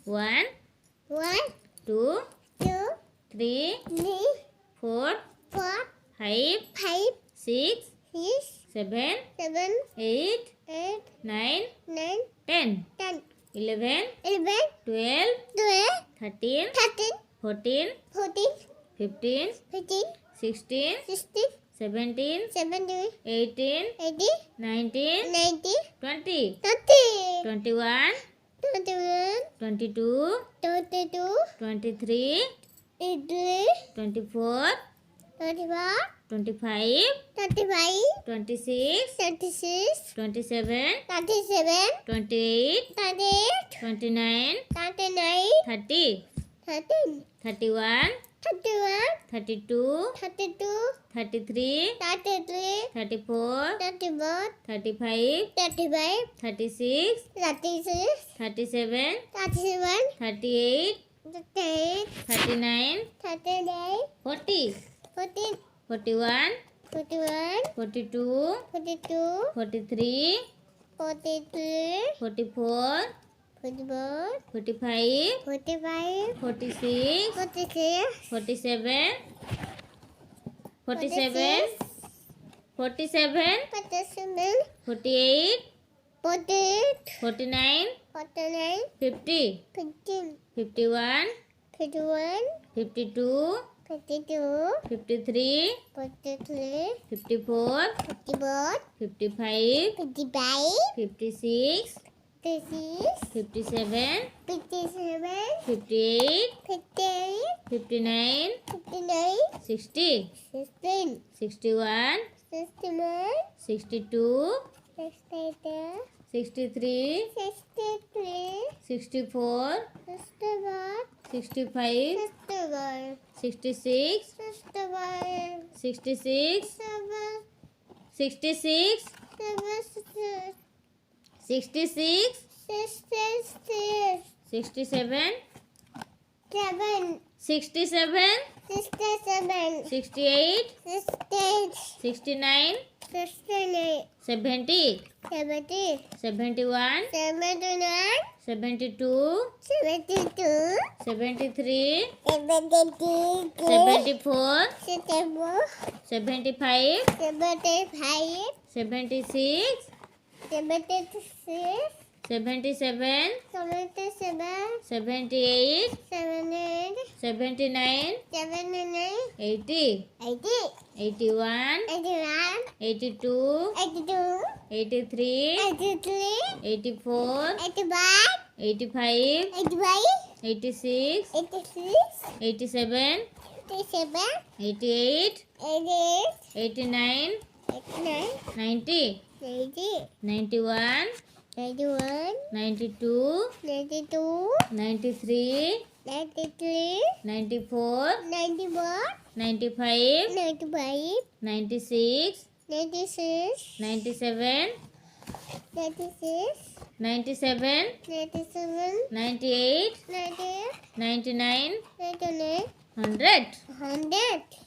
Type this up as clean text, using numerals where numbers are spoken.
1, 1, 2, 2, 3, 3, 4, 4, 5, 5, 6, 6, 7, 7, 8, 8, 9, 9, 10, 10, 11, 11, 12, 12, 13, 13, 14, 14, 15, 15, 16, 16, 17, 17, 18, 18, 19, 19, 20, 20, 21, 21, 22, 22, 23, 23, 24, 24, 25, 25, 26, 26, 27, 27, 28, 28, 29, 29, 30, 13, 31, 31, 32, 32, 33, 33, 34, 34, 35, 35, 36, 36, 37, 37, 38, 38, 39, 39, 40, 14, 41, 41, 42, 42, 43, 43, 44, 44, 45, 45, 46, 46, 47, 47, 46, 47, 47, 48, 48, 49, 49, 50, 15, 51, 51, 52, 52, 53, 53, 54, 54, 55, 55, 56, 56, 57, 57, 58, 58, 59, 59, 60, 16, 61, 61, 62, 62, 63, 63, 64, 61, 65, 61, 66, 61, 66, 7, 66, 7, 66, 66, 67, 7, 67, 67, 68, 68, 69, 69, 70, 70, 71, 79, 72, 72, 73, 73, 74, 74, 75, 75, 76, 76, 77, 77, 78, 78, 79, 79, 80, 80, 81, 81, 82, 82, 83, 83, 84, 85, 85, 85, 86, 86, 87, 87, 88, 88, 89, 89, 90, 90, 91, 91, 92, 92, 93, 93, 94, 94, 95, 95, 96, 96, 97, 96, 97, 97, 98, 98, 99, 99, 100. 100.